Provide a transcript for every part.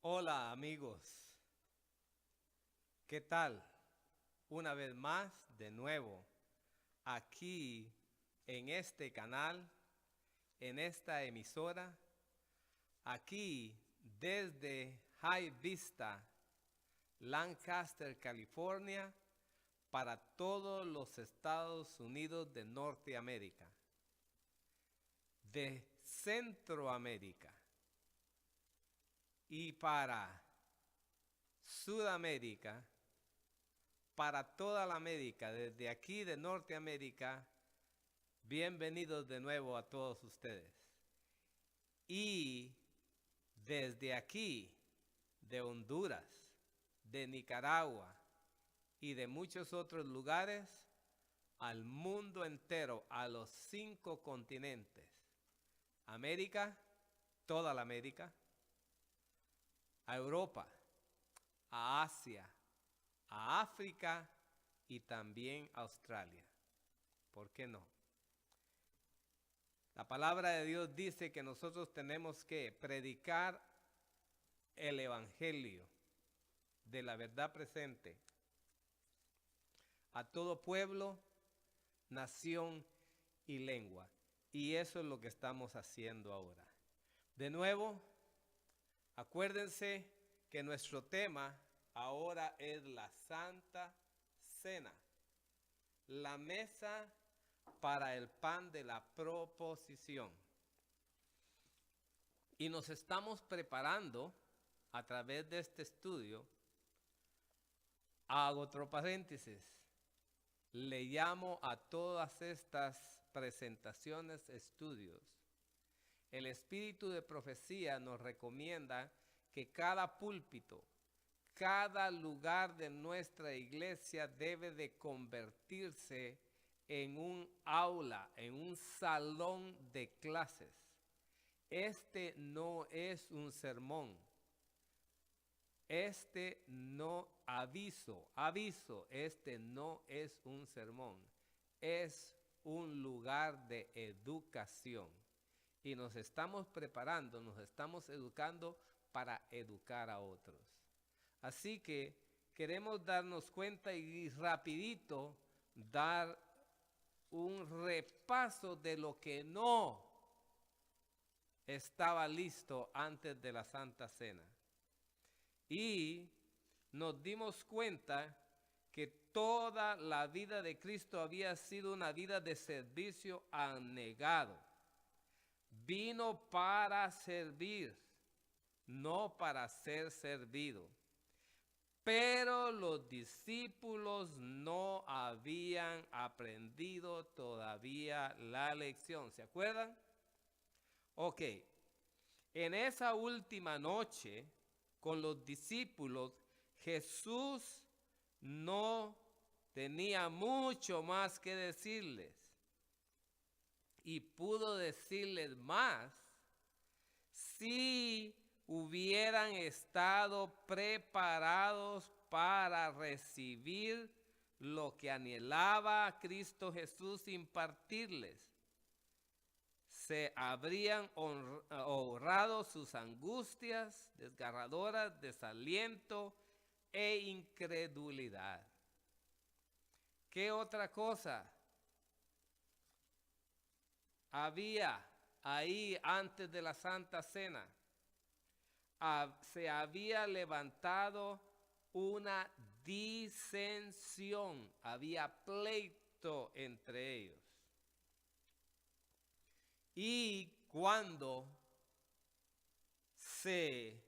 Hola amigos, ¿qué tal? Una vez más, de nuevo, aquí en este canal, en esta emisora, aquí desde High Vista, Lancaster, California, para todos los Estados Unidos de Norteamérica, de Centroamérica y para Sudamérica, para toda la América, desde aquí de Norteamérica, bienvenidos de nuevo a todos ustedes. Y desde aquí, de Honduras, de Nicaragua y de muchos otros lugares, al mundo entero, a los 5 continentes. América, toda la América, a Europa, a Asia, a África y también a Australia. ¿Por qué no? La palabra de Dios dice que nosotros tenemos que predicar el evangelio de la verdad presente a todo pueblo, nación y lengua. Y eso es lo que estamos haciendo ahora. De nuevo, acuérdense que nuestro tema ahora es la Santa Cena, la mesa para el pan de la proposición. Y nos estamos preparando a través de este estudio. Hago otro paréntesis. Le llamo a todas estas presentaciones, estudios. El espíritu de profecía nos recomienda que cada púlpito, cada lugar de nuestra iglesia debe de convertirse en un aula, en un salón de clases. Este no es un sermón. Este no, aviso, este no es un sermón. Es un lugar de educación. Y nos estamos preparando, nos estamos educando para educar a otros. Así que queremos darnos cuenta y rapidito dar un repaso de lo que no estaba listo antes de la Santa Cena. Y nos dimos cuenta que toda la vida de Cristo había sido una vida de servicio abnegado. Vino para servir, no para ser servido. Pero los discípulos no habían aprendido todavía la lección. ¿Se acuerdan? Ok. En esa última noche, con los discípulos, Jesús no tenía mucho más que decirles. Y pudo decirles más si hubieran estado preparados para recibir lo que anhelaba Cristo Jesús impartirles. Se habrían ahorrado sus angustias desgarradoras, desaliento e incredulidad. ¿Qué otra cosa había ahí antes de la Santa Cena? Se había levantado una disensión, había pleito entre ellos. Y cuando se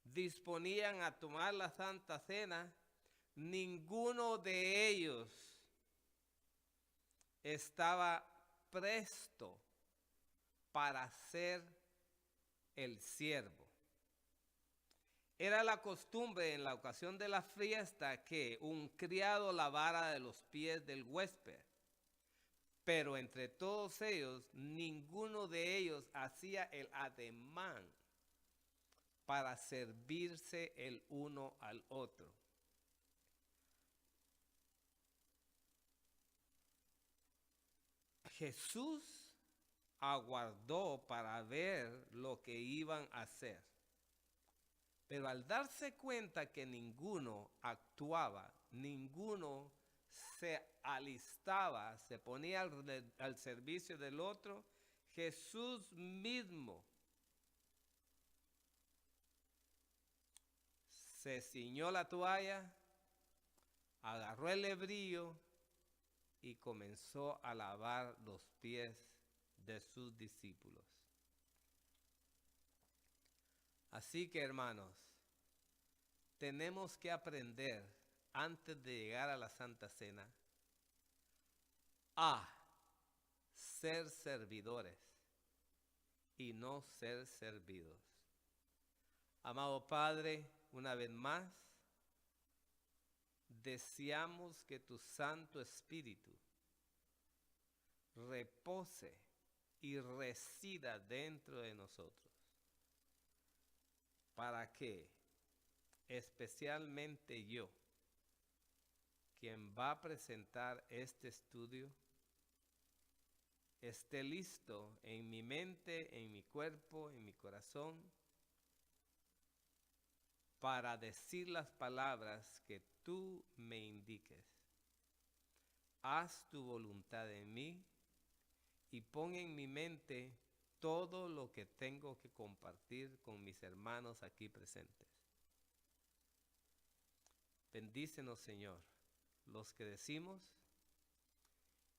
disponían a tomar la Santa Cena, ninguno de ellos estaba presto para ser el siervo. Era la costumbre en la ocasión de la fiesta que un criado lavara de los pies del huésped. Pero entre todos ellos, ninguno de ellos hacía el ademán para servirse el uno al otro. Jesús aguardó para ver lo que iban a hacer. Pero al darse cuenta que ninguno actuaba, ninguno se alistaba, se ponía al servicio del otro, Jesús mismo se ciñó la toalla, agarró el lebrillo y comenzó a lavar los pies de sus discípulos. Así que, hermanos, tenemos que aprender antes de llegar a la Santa Cena a ser servidores y no ser servidos. Amado Padre, una vez más, deseamos que tu Santo Espíritu repose y resida dentro de nosotros, para que especialmente yo, quien va a presentar este estudio, esté listo en mi mente, en mi cuerpo, en mi corazón, para decir las palabras que tú me indiques. Haz tu voluntad en mí y pon en mi mente todo lo que tengo que compartir con mis hermanos aquí presentes. Bendícenos, Señor, los que decimos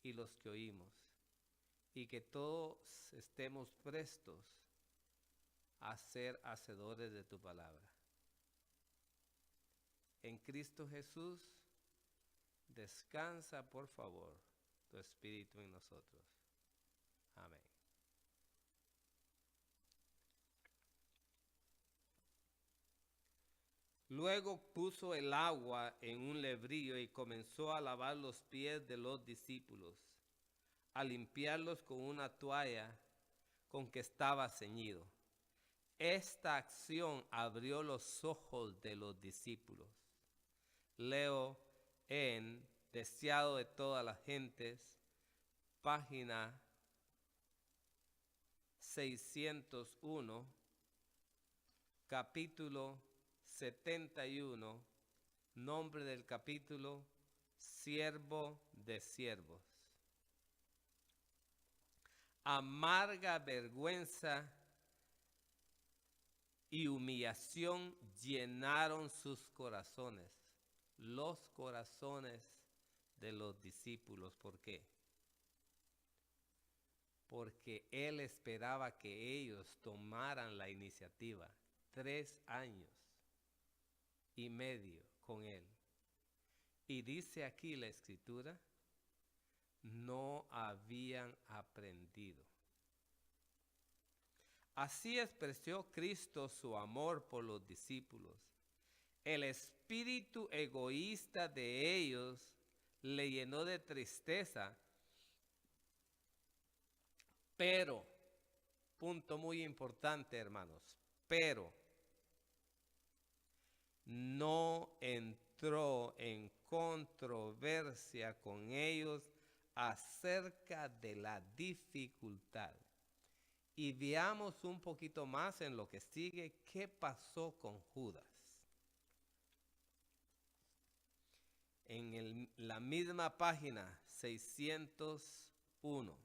y los que oímos, y que todos estemos prestos a ser hacedores de tu palabra. En Cristo Jesús, descansa, por favor, tu Espíritu en nosotros. Amén. Luego puso el agua en un lebrillo y comenzó a lavar los pies de los discípulos, a limpiarlos con una toalla con que estaba ceñido. Esta acción abrió los ojos de los discípulos. Leo en Deseado de todas las gentes, página 601, capítulo 71, nombre del capítulo, Siervo de siervos. Amarga vergüenza y humillación llenaron sus corazones, los corazones de los discípulos. ¿Por qué? Porque él esperaba que ellos tomaran la iniciativa. 3 años y medio con él. Y dice aquí la Escritura, no habían aprendido. Así expresó Cristo su amor por los discípulos. El espíritu egoísta de ellos le llenó de tristeza. Pero, punto muy importante, hermanos, pero no entró en controversia con ellos acerca de la dificultad. Y veamos un poquito más en lo que sigue, qué pasó con Judas. En la misma página 601.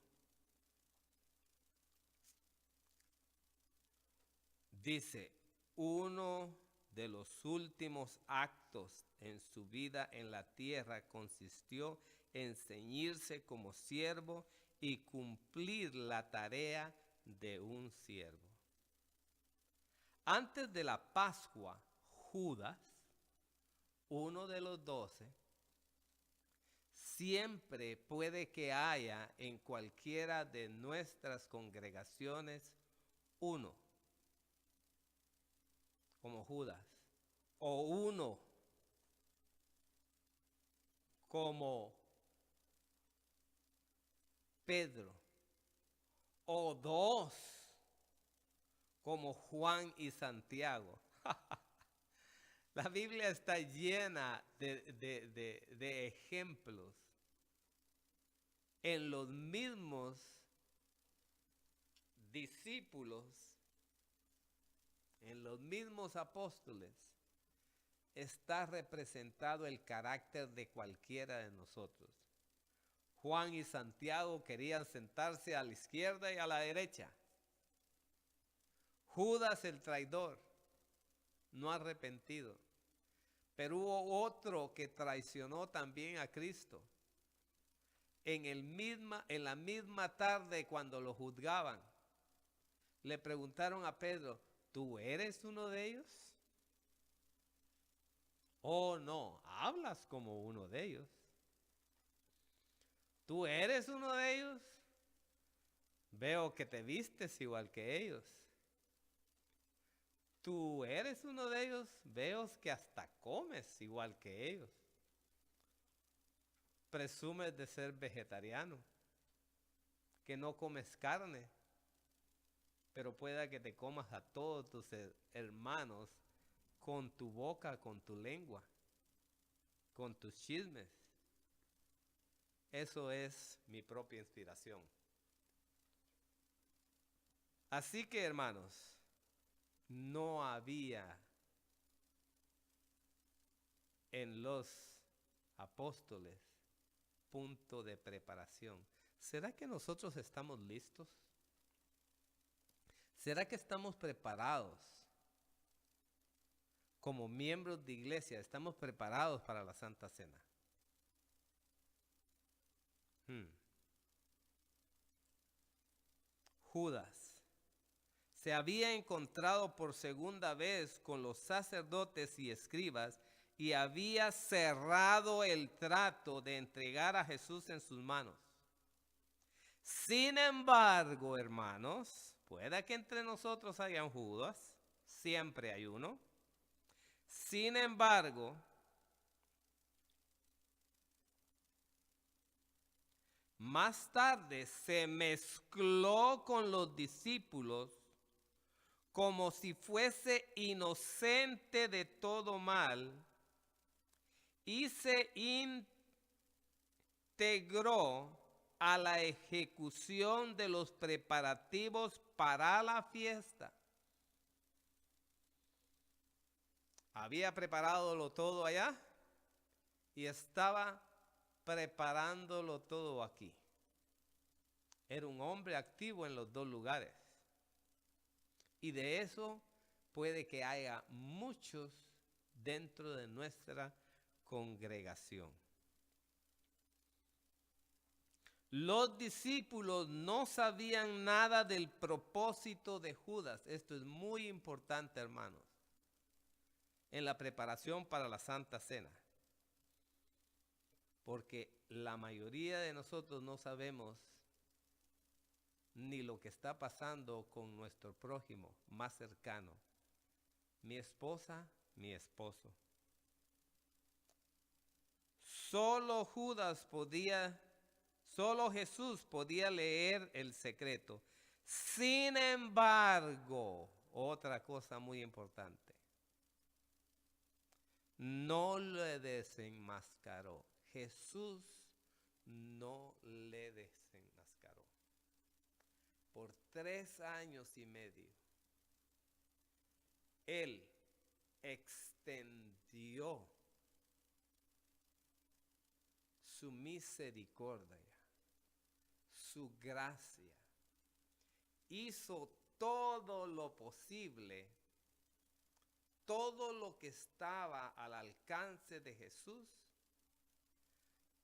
Dice, uno de los últimos actos en su vida en la tierra consistió en ceñirse como siervo y cumplir la tarea de un siervo. Antes de la Pascua, Judas, uno de los 12, siempre puede que haya en cualquiera de nuestras congregaciones uno como Judas, o uno como Pedro, o 2 como Juan y Santiago. La Biblia está llena de ejemplos en los mismos discípulos, en los mismos apóstoles, está representado el carácter de cualquiera de nosotros. Juan y Santiago querían sentarse a la izquierda y a la derecha. Judas el traidor, no arrepentido. Pero hubo otro que traicionó también a Cristo. En la misma tarde cuando lo juzgaban, le preguntaron a Pedro, ¿tú eres uno de ellos? Oh, no, hablas como uno de ellos. ¿Tú eres uno de ellos? Veo que te vistes igual que ellos. ¿Tú eres uno de ellos? Veo que hasta comes igual que ellos. Presumes de ser vegetariano, que no comes carne, pero pueda que te comas a todos tus hermanos con tu boca, con tu lengua, con tus chismes. Eso es mi propia inspiración. Así que, hermanos, no había en los apóstoles punto de preparación. ¿Será que nosotros estamos listos? ¿Será que estamos preparados? Como miembros de iglesia, ¿estamos preparados para la Santa Cena? Judas se había encontrado por segunda vez con los sacerdotes y escribas y había cerrado el trato de entregar a Jesús en sus manos. Sin embargo, hermanos, pueda que entre nosotros haya un Judas, siempre hay uno. Sin embargo, más tarde se mezcló con los discípulos como si fuese inocente de todo mal y se integró a la ejecución de los preparativos para la fiesta. Había preparado todo allá y estaba preparándolo todo aquí. Era un hombre activo en los dos lugares. Y de eso puede que haya muchos dentro de nuestra congregación. Los discípulos no sabían nada del propósito de Judas. Esto es muy importante, hermanos, en la preparación para la Santa Cena. Porque la mayoría de nosotros no sabemos ni lo que está pasando con nuestro prójimo más cercano, mi esposa, mi esposo. Solo Jesús podía leer el secreto. Sin embargo, otra cosa muy importante, no le desenmascaró. Jesús no le desenmascaró. Por 3 años y medio, Él extendió su misericordia, su gracia, hizo todo lo posible, todo lo que estaba al alcance de Jesús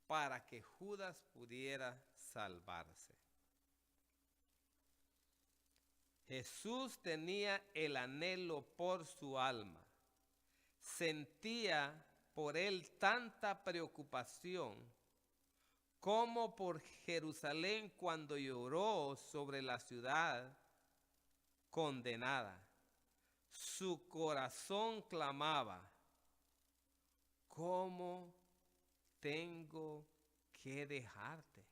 para que Judas pudiera salvarse. Jesús tenía el anhelo por su alma, sentía por él tanta preocupación como por Jerusalén cuando lloró sobre la ciudad condenada. Su corazón clamaba, ¿cómo tengo que dejarte?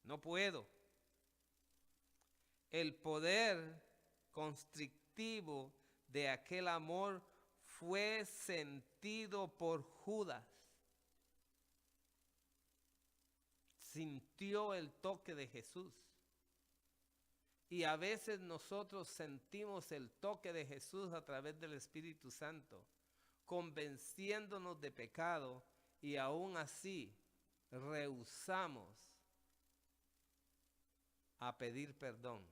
No puedo. El poder constrictivo de aquel amor fue sentido por Judas. Sintió el toque de Jesús Y a veces nosotros sentimos el toque de Jesús a través del Espíritu Santo, convenciéndonos de pecado, y aún así rehusamos a pedir perdón,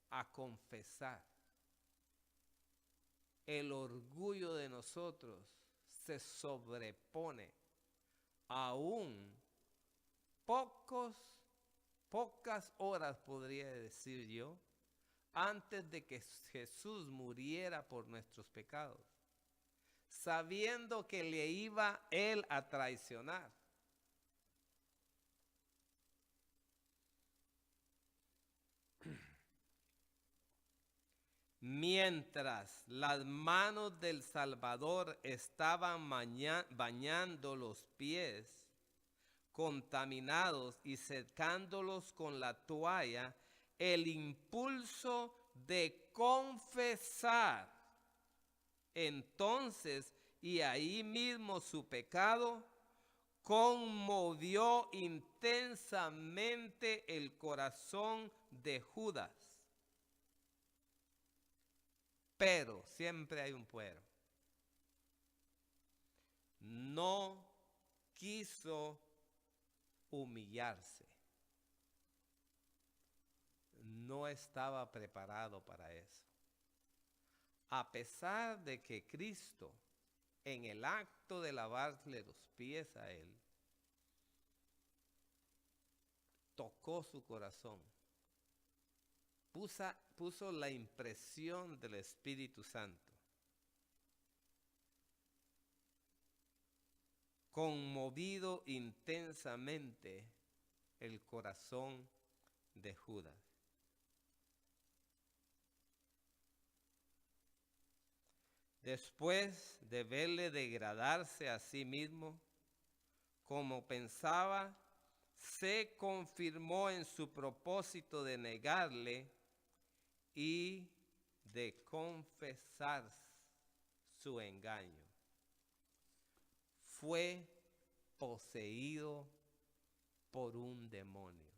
a confesar. El orgullo de nosotros se sobrepone. Aún pocas horas, podría decir yo, antes de que Jesús muriera por nuestros pecados, sabiendo que le iba él a traicionar. Mientras las manos del Salvador estaban bañando los pies contaminados y secándolos con la toalla, el impulso de confesar entonces y ahí mismo su pecado conmovió intensamente el corazón de Judas. Pero, siempre hay un pero, no quiso humillarse. No estaba preparado para eso. A pesar de que Cristo, en el acto de lavarle los pies a él, tocó su corazón, puso la impresión del Espíritu Santo, conmovido intensamente el corazón de Judas. Después de verle degradarse a sí mismo, como pensaba, se confirmó en su propósito de negarle y de confesar su engaño. Fue poseído por un demonio.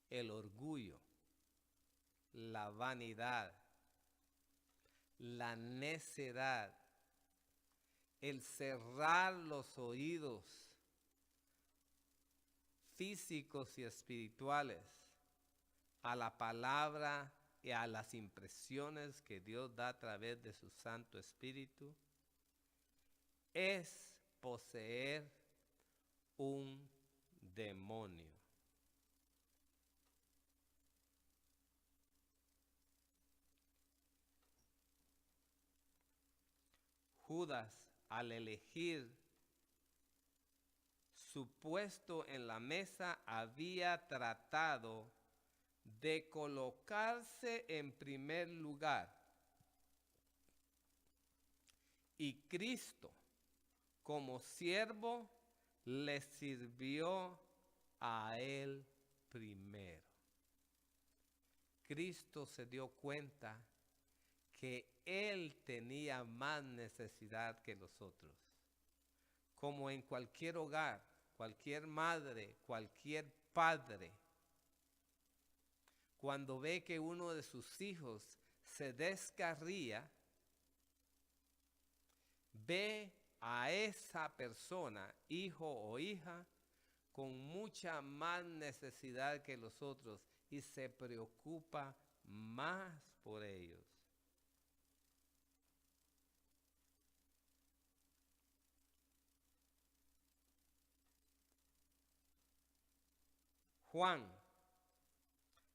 El orgullo, la vanidad, la necedad, el cerrar los oídos físicos y espirituales a la palabra y a las impresiones que Dios da a través de su Santo Espíritu, es poseer un demonio. Judas, al elegir su puesto en la mesa, había tratado de colocarse en primer lugar. Y Cristo, como siervo, le sirvió a él primero. Cristo se dio cuenta que él tenía más necesidad que nosotros. Como en cualquier hogar, cualquier madre, cualquier padre, cuando ve que uno de sus hijos se descarría, ve a esa persona, hijo o hija, con mucha más necesidad que los otros y se preocupa más por ellos. Juan,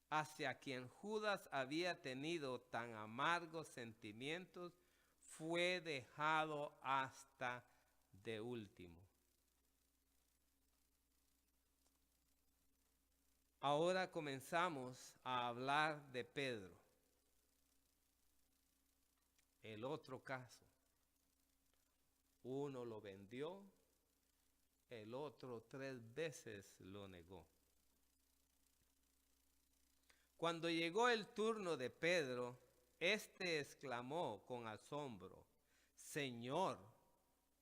hacia quien Judas había tenido tan amargos sentimientos, fue dejado hasta de último. Ahora comenzamos a hablar de Pedro, el otro caso. Uno lo vendió, el otro 3 veces lo negó. Cuando llegó el turno de Pedro, éste exclamó con asombro: Señor,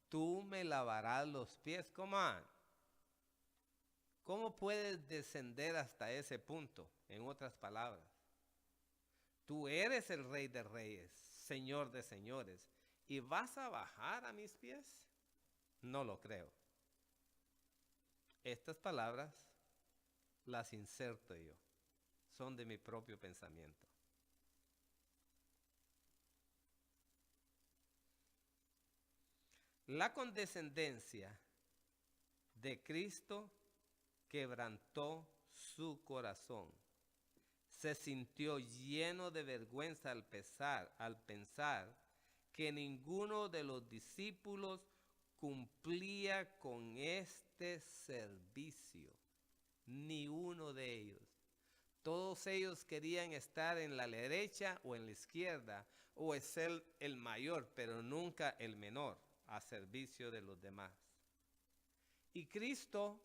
¿tú me lavarás los pies? ¿Cómo puedes descender hasta ese punto? En otras palabras, tú eres el Rey de Reyes, Señor de señores, ¿y vas a bajar a mis pies? No lo creo. Estas palabras las inserto yo, son de mi propio pensamiento. La condescendencia de Cristo quebrantó su corazón. Se sintió lleno de vergüenza al pensar que ninguno de los discípulos cumplía con este servicio. Ni uno de ellos. Todos ellos querían estar en la derecha o en la izquierda, o ser el mayor, pero nunca el menor, a servicio de los demás. Y Cristo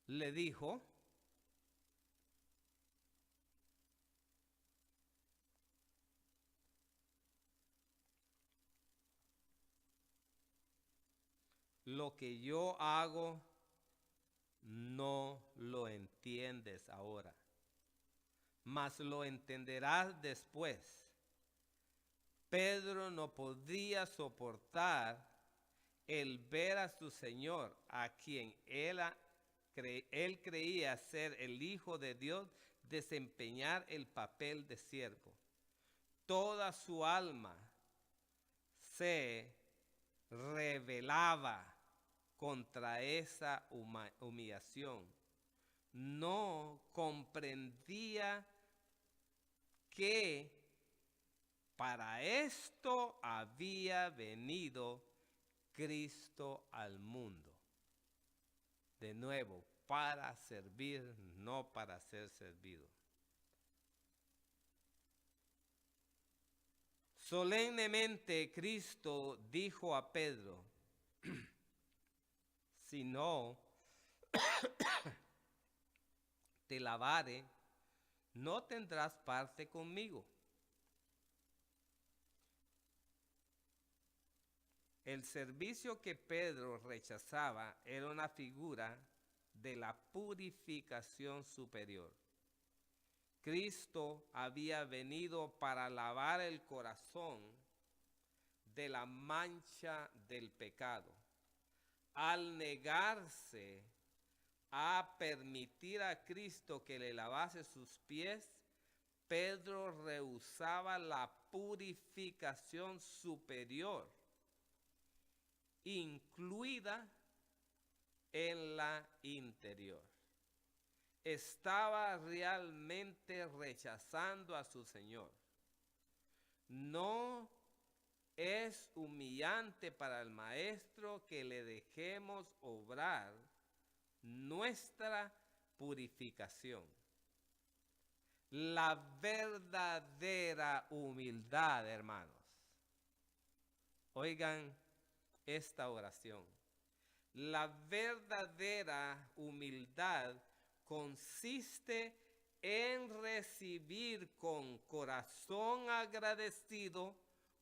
le dijo, lo que yo hago no lo entiendes ahora, mas lo entenderás después. Pedro no podía soportar el ver a su Señor, a quien él creía ser el Hijo de Dios, desempeñar el papel de siervo. Toda su alma se rebelaba contra esa humillación. No comprendía que para esto había venido Cristo al mundo. De nuevo, para servir, no para ser servido. Solemnemente Cristo dijo a Pedro, si no te lavare, no tendrás parte conmigo. El servicio que Pedro rechazaba era una figura de la purificación superior. Cristo había venido para lavar el corazón de la mancha del pecado. Al negarse a permitir a Cristo que le lavase sus pies, Pedro rehusaba la purificación superior, incluida en la interior. Estaba realmente rechazando a su Señor. No es humillante para el Maestro que le dejemos obrar nuestra purificación. La verdadera humildad, hermanos. Oigan esta oración. La verdadera humildad consiste en recibir con corazón agradecido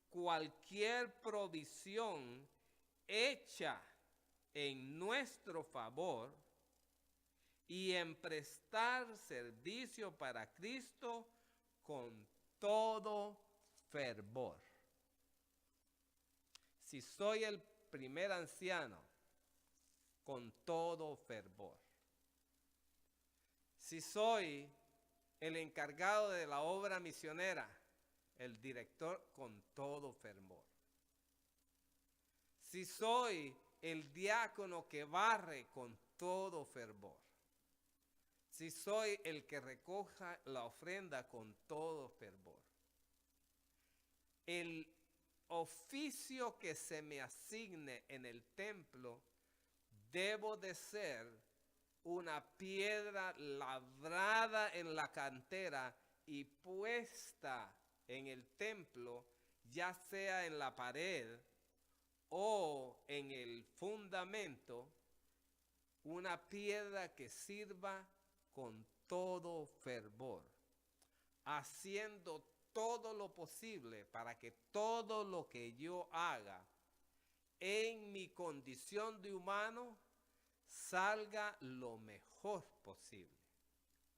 cualquier provisión hecha en nuestro favor y en prestar servicio para Cristo con todo fervor. Si soy el primer anciano, con todo fervor. Si soy el encargado de la obra misionera, el director, con todo fervor. Si soy el diácono que barre, con todo fervor. Si soy el que recoja la ofrenda, con todo fervor. El oficio que se me asigne en el templo, debo de ser una piedra labrada en la cantera y puesta en el templo, ya sea en la pared o en el fundamento, una piedra que sirva con todo fervor, haciendo todo lo posible para que todo lo que yo haga en mi condición de humano salga lo mejor posible,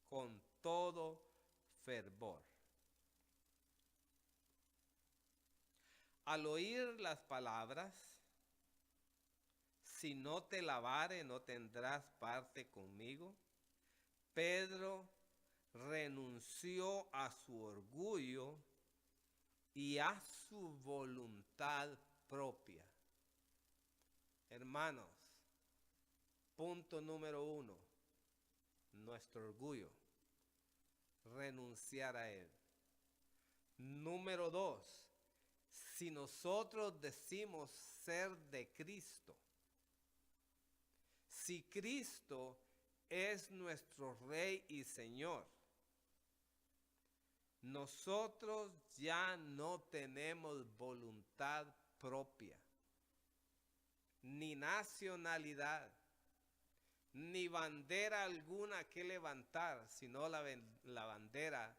con todo fervor. Al oír las palabras, si no te lavare, no tendrás parte conmigo, Pedro renunció a su orgullo y a su voluntad propia. Hermanos, punto número 1, nuestro orgullo, renunciar a él. Número 2, si nosotros decimos ser de Cristo, si Cristo es nuestro Rey y Señor, nosotros ya no tenemos voluntad propia, ni nacionalidad, ni bandera alguna que levantar, sino la bandera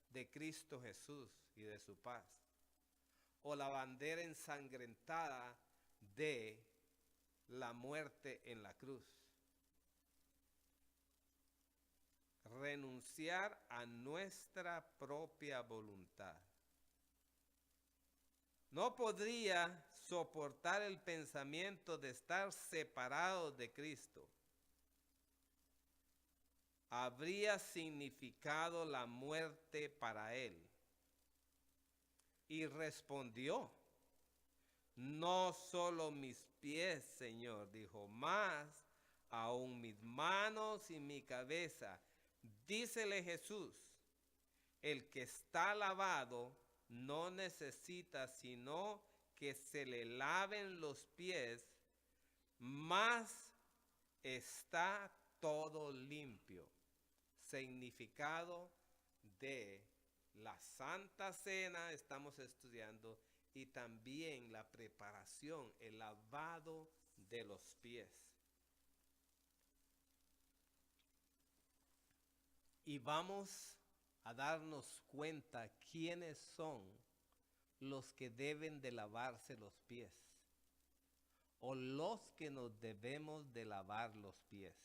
de Cristo Jesús y de su paz, o la bandera ensangrentada de la muerte en la cruz. Renunciar a nuestra propia voluntad. No podría soportar el pensamiento de estar separado de Cristo. Habría significado la muerte para él. Y respondió: no solo mis pies, Señor, dijo, más aún mis manos y mi cabeza. Dícele Jesús: el que está lavado no necesita sino que se le laven los pies, mas está todo limpio. Significado de la Santa Cena estamos estudiando, y también la preparación, el lavado de los pies. Y vamos a darnos cuenta quiénes son los que deben de lavarse los pies, o los que nos debemos de lavar los pies.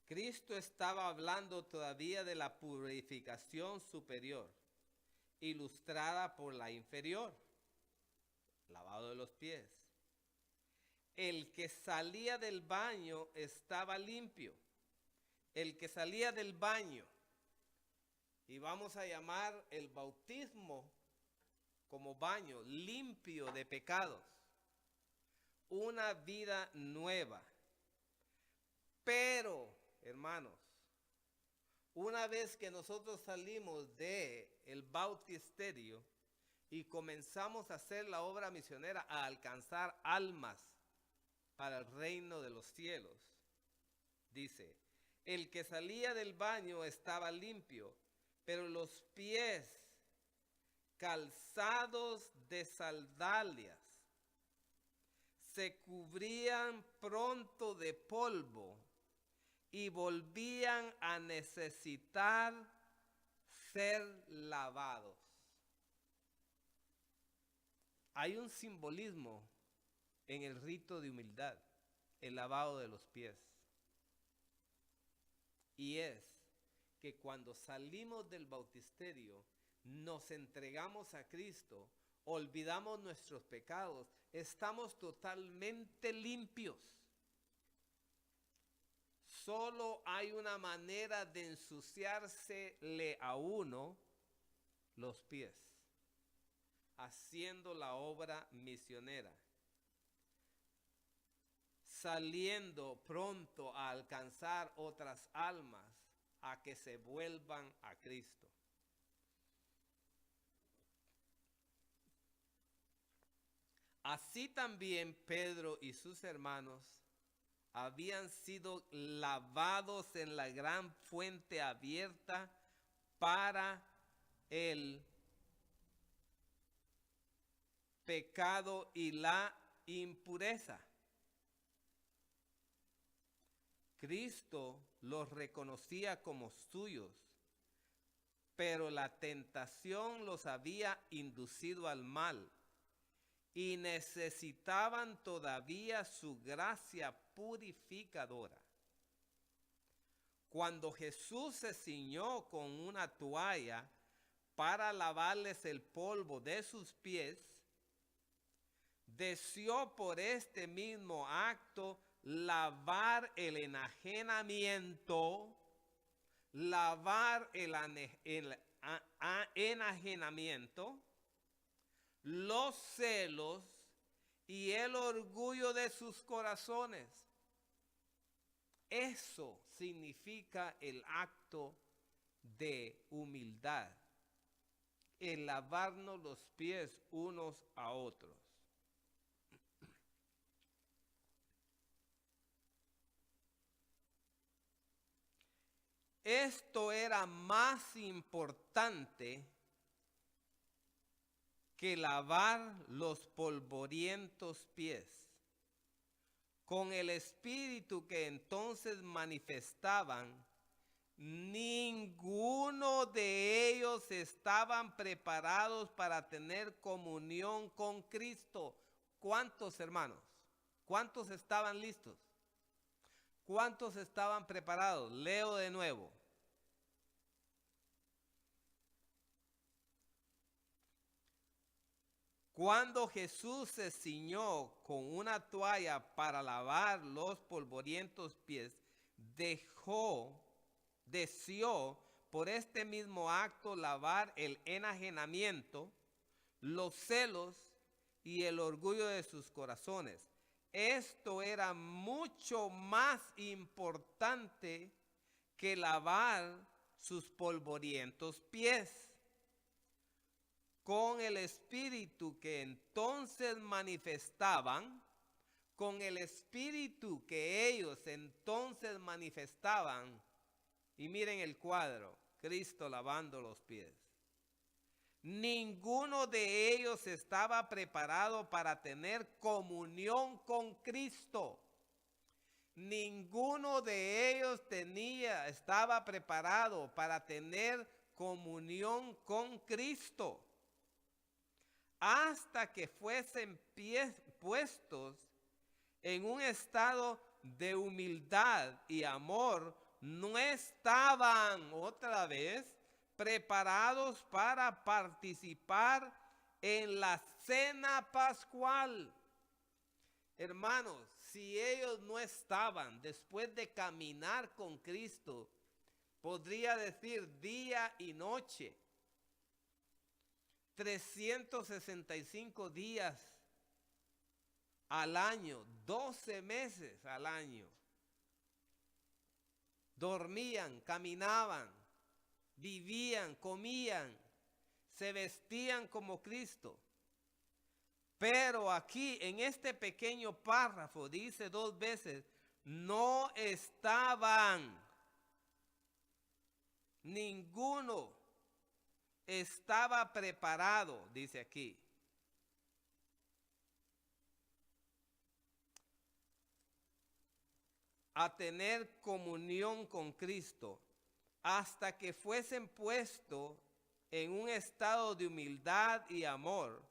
Cristo estaba hablando todavía de la purificación superior, ilustrada por la inferior, lavado de los pies. El que salía del baño estaba limpio. El que salía del baño, y vamos a llamar el bautismo como baño, limpio de pecados, una vida nueva. Pero, hermanos, una vez que nosotros salimos del bautisterio y comenzamos a hacer la obra misionera, a alcanzar almas para el reino de los cielos, dice: el que salía del baño estaba limpio, pero los pies calzados de sandalias se cubrían pronto de polvo y volvían a necesitar ser lavados. Hay un simbolismo en el rito de humildad, el lavado de los pies. Y es que cuando salimos del bautisterio, nos entregamos a Cristo, olvidamos nuestros pecados, estamos totalmente limpios. Solo hay una manera de ensuciársele a uno los pies: haciendo la obra misionera, saliendo pronto a alcanzar otras almas a que se vuelvan a Cristo. Así también Pedro y sus hermanos habían sido lavados en la gran fuente abierta para el pecado y la impureza. Cristo los reconocía como suyos, pero la tentación los había inducido al mal y necesitaban todavía su gracia purificadora. Cuando Jesús se ciñó con una toalla para lavarles el polvo de sus pies, deseó por este mismo acto lavar el enajenamiento, los celos y el orgullo de sus corazones. Eso significa el acto de humildad, el lavarnos los pies unos a otros. Esto era más importante que lavar los polvorientos pies. Con el espíritu que entonces manifestaban, ninguno de ellos estaban preparados para tener comunión con Cristo. ¿Cuántos, hermanos? ¿Cuántos estaban listos? ¿Cuántos estaban preparados? Leo de nuevo. Cuando Jesús se ciñó con una toalla para lavar los polvorientos pies, deseó por este mismo acto lavar el enajenamiento, los celos y el orgullo de sus corazones. Esto era mucho más importante que lavar sus polvorientos pies. Con el espíritu que entonces manifestaban, con el espíritu que ellos entonces manifestaban, y miren el cuadro, Cristo lavando los pies. Ninguno de ellos estaba preparado para tener comunión con Cristo. Ninguno de ellos estaba preparado para tener comunión con Cristo. Hasta que fuesen puestos en un estado de humildad y amor, no estaban otra vez preparados para participar en la cena pascual. Hermanos, si ellos no estaban después de caminar con Cristo, podría decir día y noche, 365 días al año, 12 meses al año. Dormían, caminaban, vivían, comían, se vestían como Cristo. Pero aquí en este pequeño párrafo dice 2 veces, no estaban, ninguno estaba preparado, dice aquí. A tener comunión con Cristo hasta que fuesen puestos en un estado de humildad y amor.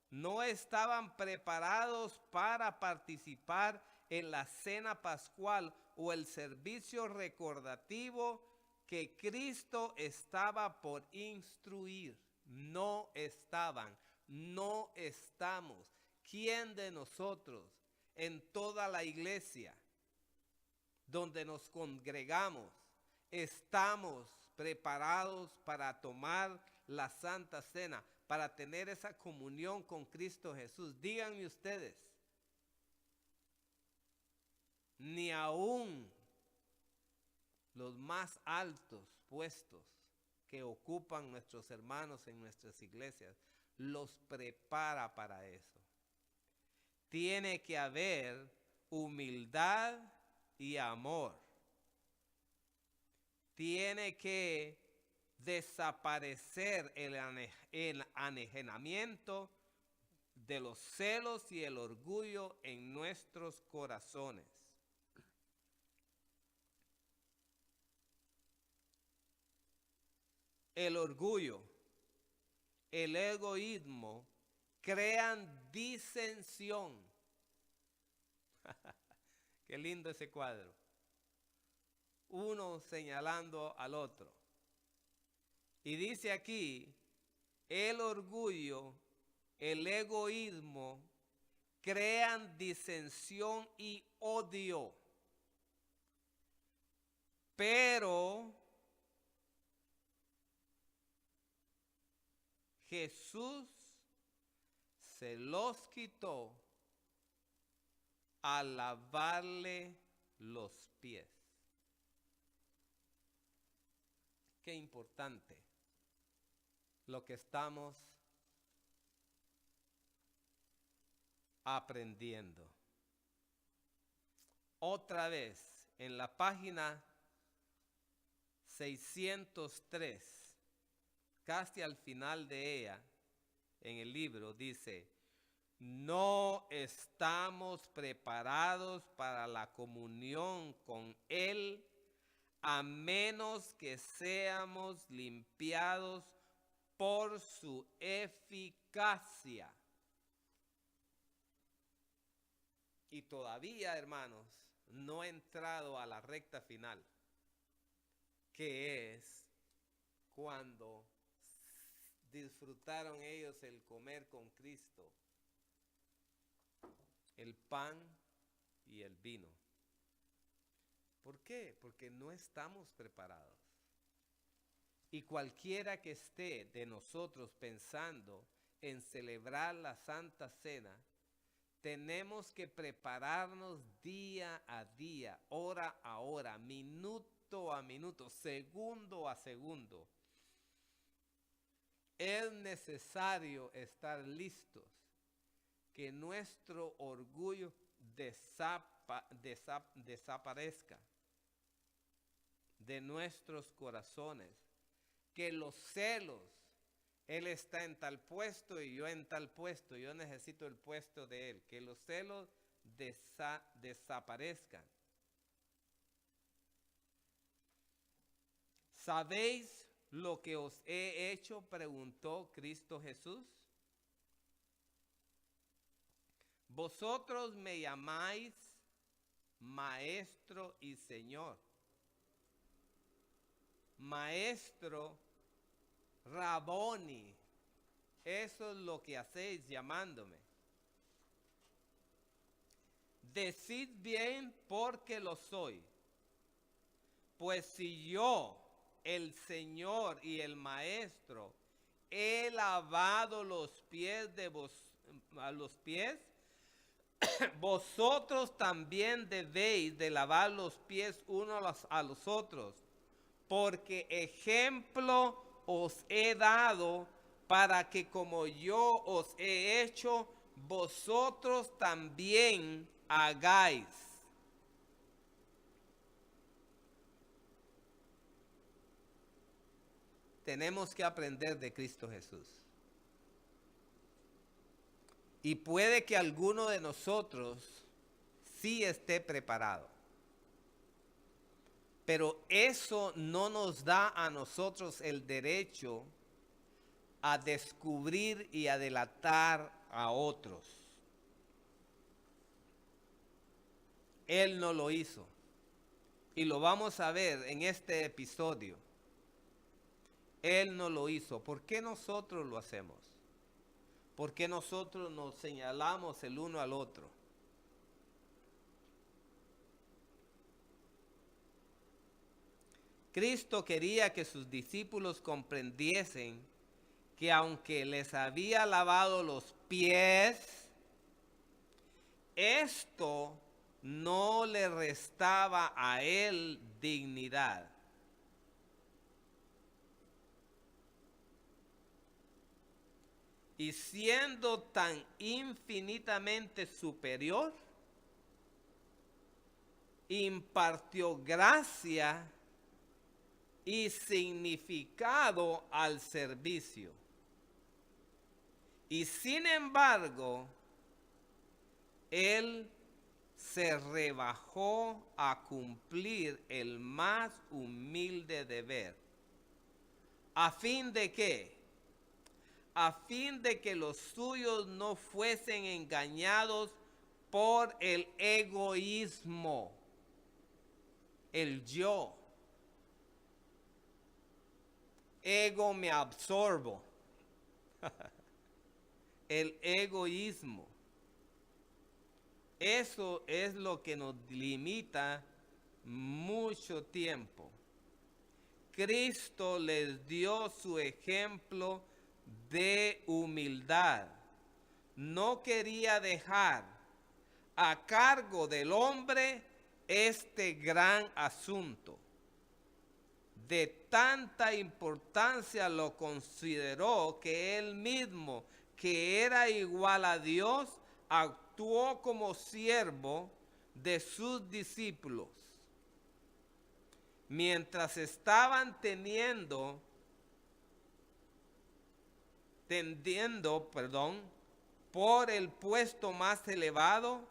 No estaban preparados para participar en la cena pascual o el servicio recordativo que Cristo estaba por instruir. No estaban, no estamos. ¿Quién de nosotros en toda la iglesia donde nos congregamos estamos preparados para tomar la Santa Cena, para tener esa comunión con Cristo Jesús? Díganme ustedes. Ni aún los más altos puestos que ocupan nuestros hermanos en nuestras iglesias los prepara para eso. Tiene que haber humildad y amor. Tiene que desaparecer el enajenamiento de los celos y el orgullo en nuestros corazones. el orgullo, el egoísmo crean disensión. Qué lindo ese cuadro. Uno señalando al otro. Y dice aquí, el orgullo, el egoísmo crean disensión y odio. Pero Jesús se los quitó al lavarle los pies. Qué importante lo que estamos aprendiendo. Otra vez, en la página 603, casi al final de ella, en el libro, dice: no estamos preparados para la comunión con Él a menos que seamos limpiados por su eficacia. Y todavía, hermanos, no he entrado a la recta final, que es cuando disfrutaron ellos el comer con Cristo el pan y el vino. ¿Por qué? Porque no estamos preparados. Y cualquiera que esté de nosotros pensando en celebrar la Santa Cena, tenemos que prepararnos día a día, hora a hora, minuto a minuto, segundo a segundo. Es necesario estar listos, que nuestro orgullo desaparezca de nuestros corazones, que los celos, Él está en tal puesto y yo en tal puesto, yo necesito el puesto de Él, que los celos desaparezcan. ¿Sabéis lo que os he hecho?, preguntó Cristo Jesús. Vosotros me llamáis Maestro y Señor. Maestro, Raboni, eso es lo que hacéis llamándome. Decid bien, porque lo soy. Pues si yo, el Señor y el Maestro, he lavado los pies vosotros también debéis de lavar los pies unos a los otros, porque ejemplo os he dado para que como yo os he hecho, vosotros también hagáis. Tenemos que aprender de Cristo Jesús. Y puede que alguno de nosotros sí esté preparado. Pero eso no nos da a nosotros el derecho a descubrir y a delatar a otros. Él no lo hizo. Y lo vamos a ver en este episodio. Él no lo hizo. ¿Por qué nosotros lo hacemos? ¿Por qué nosotros nos señalamos el uno al otro? Cristo quería que sus discípulos comprendiesen que aunque les había lavado los pies, esto no le restaba a él dignidad. Y siendo tan infinitamente superior, impartió gracia y significado al servicio. Y sin embargo, Él se rebajó a cumplir el más humilde deber, ¿A fin de qué? A fin de que los suyos no fuesen engañados por el egoísmo, el yo. Ego me absorbo. El egoísmo. Eso es lo que nos limita mucho tiempo. Cristo les dio su ejemplo de humildad. No quería dejar a cargo del hombre este gran asunto. De tanta importancia lo consideró que él mismo, que era igual a Dios, actuó como siervo de sus discípulos. Mientras estaban tendiendo, por el puesto más elevado,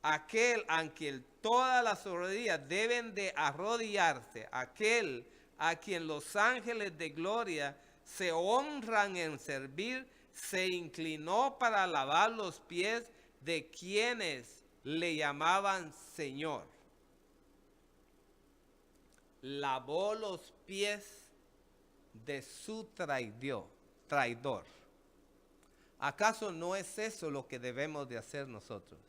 aquel a quien todas las rodillas deben de arrodillarse, aquel a quien los ángeles de gloria se honran en servir, se inclinó para lavar los pies de quienes le llamaban Señor. Lavó los pies de su traidor. ¿Acaso no es eso lo que debemos de hacer nosotros?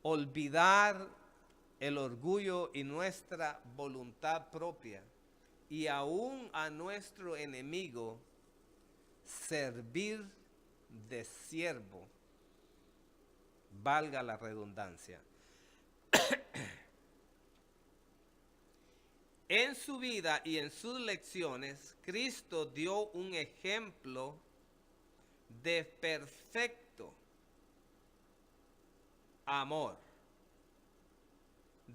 Olvidar el orgullo y nuestra voluntad propia, y aún a nuestro enemigo servir de siervo, valga la redundancia. En su vida y en sus lecciones, Cristo dio un ejemplo de perfecto amor,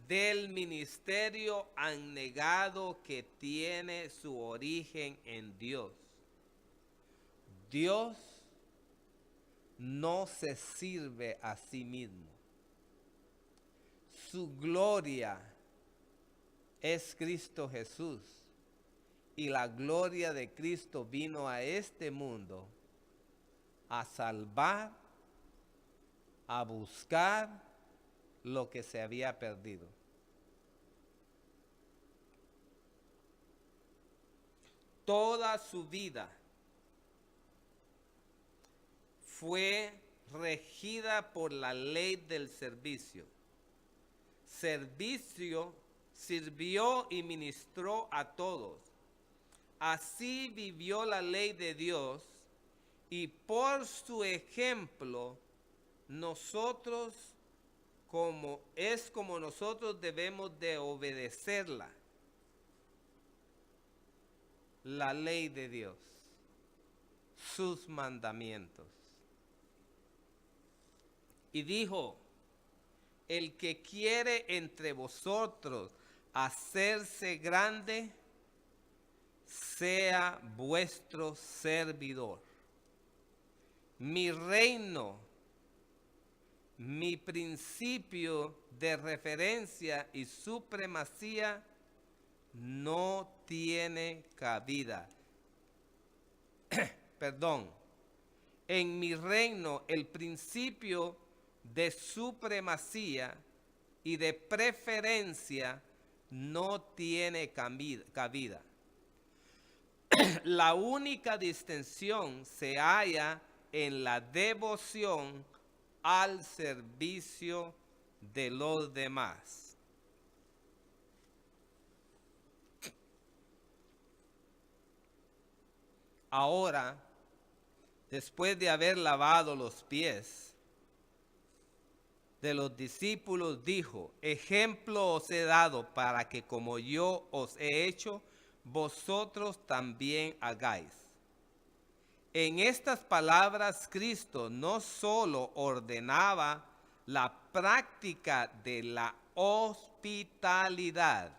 del ministerio abnegado que tiene su origen en Dios. Dios no se sirve a sí mismo. Su gloria es Cristo Jesús, y la gloria de Cristo vino a este mundo a salvar, a buscar lo que se había perdido. Toda su vida fue regida por la ley del servicio. Sirvió y ministró a todos. Así vivió la ley de Dios, y por su ejemplo nosotros como nosotros debemos de obedecerla. La ley de Dios, sus mandamientos. Y dijo: el que quiere entre vosotros hacerse grande, sea vuestro servidor. Mi reino, mi principio de referencia y supremacía no tiene cabida. En mi reino el principio de supremacía y de preferencia no tiene cabida. La única distinción se halla en la devoción al servicio de los demás. Ahora, después de haber lavado los pies de los discípulos, dijo: ejemplo os he dado para que como yo os he hecho, vosotros también hagáis. En estas palabras Cristo no solo ordenaba la práctica de la hospitalidad,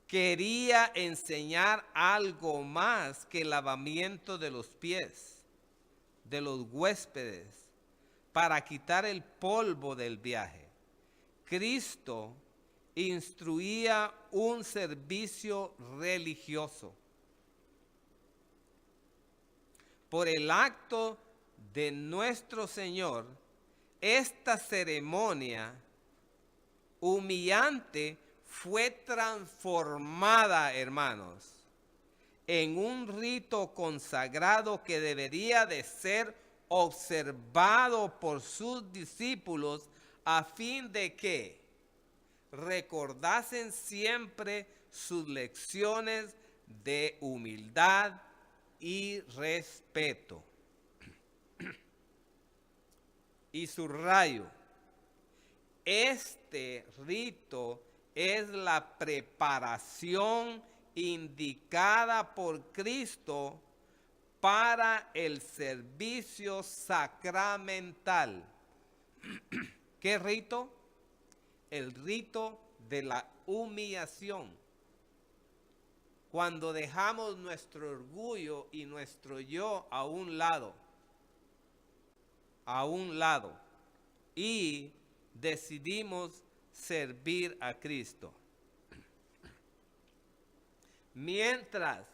quería enseñar algo más que el lavamiento de los pies de los huéspedes para quitar el polvo del viaje. Cristo instruía un servicio religioso. Por el acto de nuestro Señor, esta ceremonia humillante fue transformada, hermanos, en un rito consagrado que debería de ser observado por sus discípulos a fin de que recordasen siempre sus lecciones de humildad y respeto. Y subrayo, este rito es la preparación indicada por Cristo para el servicio sacramental. ¿Qué rito? El rito de la humillación. Cuando dejamos nuestro orgullo y nuestro yo a un lado, y decidimos servir a Cristo. Mientras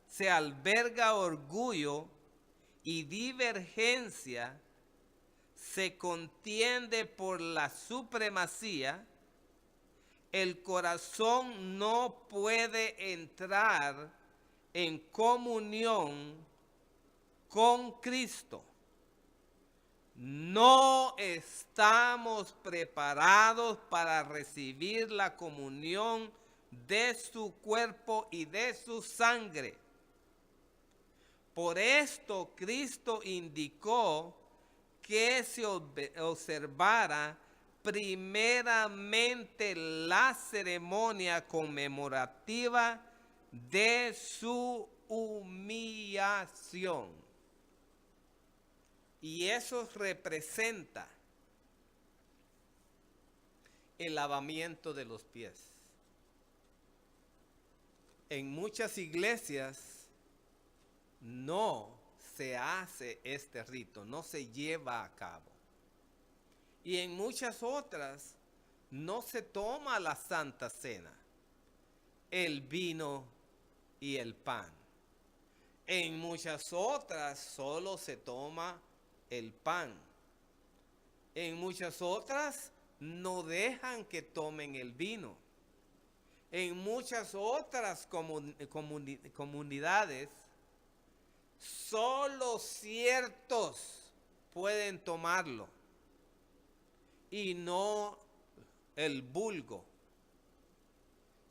se alberga orgullo y divergencia, se contiende por la supremacía, el corazón no puede entrar en comunión con Cristo. No estamos preparados para recibir la comunión de su cuerpo y de su sangre. Por esto Cristo indicó que se observara primeramente la ceremonia conmemorativa de su humillación. Y eso representa el lavamiento de los pies. En muchas iglesias no se hace este rito, no se lleva a cabo. Y en muchas otras no se toma la Santa Cena, el vino y el pan. En muchas otras solo se toma el pan. En muchas otras no dejan que tomen el vino. En muchas otras comunidades solo ciertos pueden tomarlo y no el vulgo.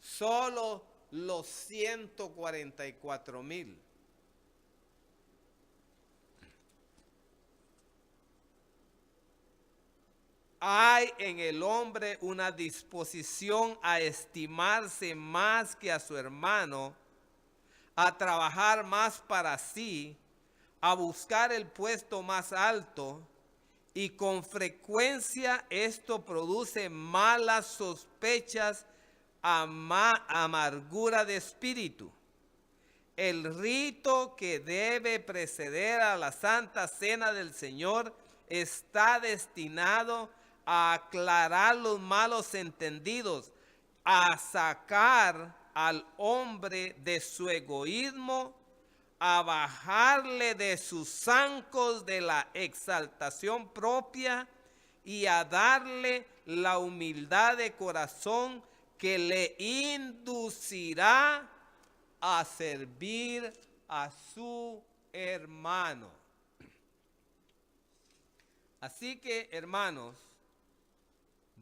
Solo los 144,000. Hay en el hombre una disposición a estimarse más que a su hermano, a trabajar más para sí, a buscar el puesto más alto, y con frecuencia esto produce malas sospechas, amargura de espíritu. El rito que debe preceder a la Santa Cena del Señor está destinado a aclarar los malos entendidos, a sacar al hombre de su egoísmo, a bajarle de sus zancos de la exaltación propia y a darle la humildad de corazón que le inducirá a servir a su hermano. Así que, hermanos,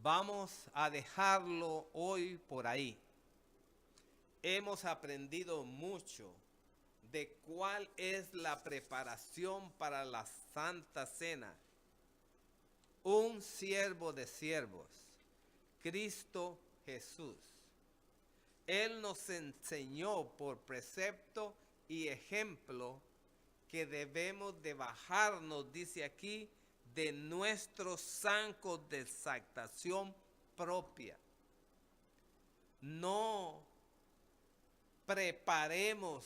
vamos a dejarlo hoy por ahí. Hemos aprendido mucho de cuál es la preparación para la Santa Cena. Un siervo de siervos, Cristo Jesús. Él nos enseñó por precepto y ejemplo que debemos de bajarnos, dice aquí, de nuestros zancos de exaltación propia. No preparemos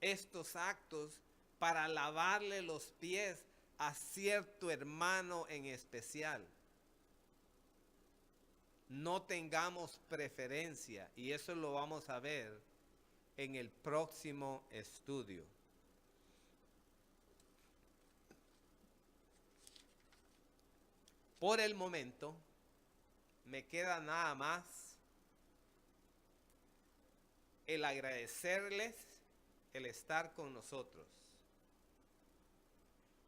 estos actos para lavarle los pies a cierto hermano en especial. No tengamos preferencia, y eso lo vamos a ver en el próximo estudio. Por el momento, me queda nada más el agradecerles el estar con nosotros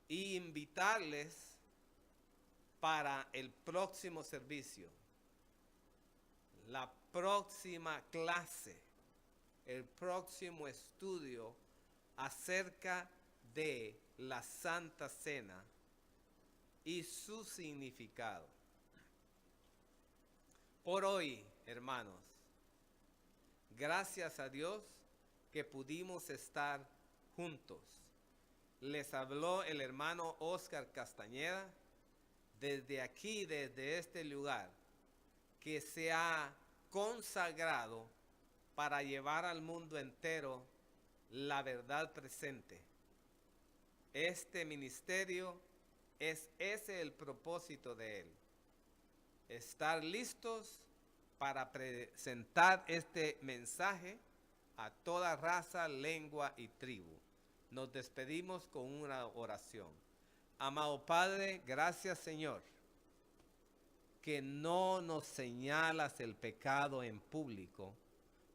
y invitarles para el próximo servicio, la próxima clase, el próximo estudio acerca de la Santa Cena y su significado. Por hoy, hermanos, gracias a Dios que pudimos estar juntos. Les habló el hermano Oscar Castañeda desde aquí, desde este lugar, que se ha consagrado para llevar al mundo entero la verdad presente. Este ministerio es ese el propósito de él. Estar listos para presentar este mensaje a toda raza, lengua y tribu. Nos despedimos con una oración. Amado Padre, gracias Señor, que no nos señalas el pecado en público,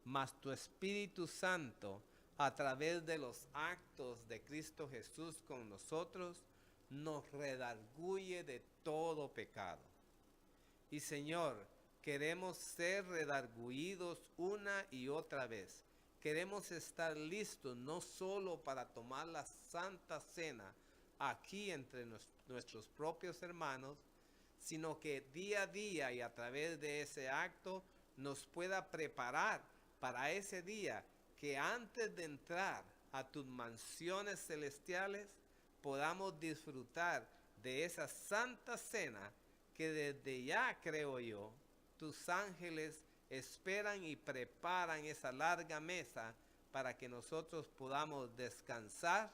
mas tu Espíritu Santo, a través de los actos de Cristo Jesús con nosotros, nos redarguye de todo pecado. Y Señor, queremos ser redarguidos una y otra vez. Queremos estar listos no solo para tomar la Santa Cena aquí entre nuestros propios hermanos, sino que día a día y a través de ese acto nos pueda preparar para ese día, que antes de entrar a tus mansiones celestiales podamos disfrutar de esa Santa Cena que desde ya, creo yo, tus ángeles esperan y preparan esa larga mesa para que nosotros podamos descansar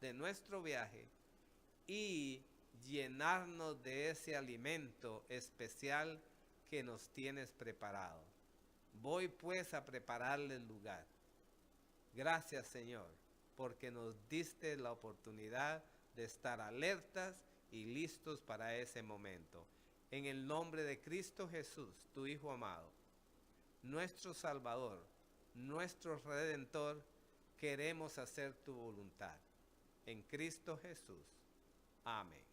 de nuestro viaje y llenarnos de ese alimento especial que nos tienes preparado. Voy pues a prepararle el lugar. Gracias, Señor, porque nos diste la oportunidad de estar alertas y listos para ese momento. En el nombre de Cristo Jesús, tu Hijo amado, nuestro Salvador, nuestro Redentor, queremos hacer tu voluntad. En Cristo Jesús. Amén.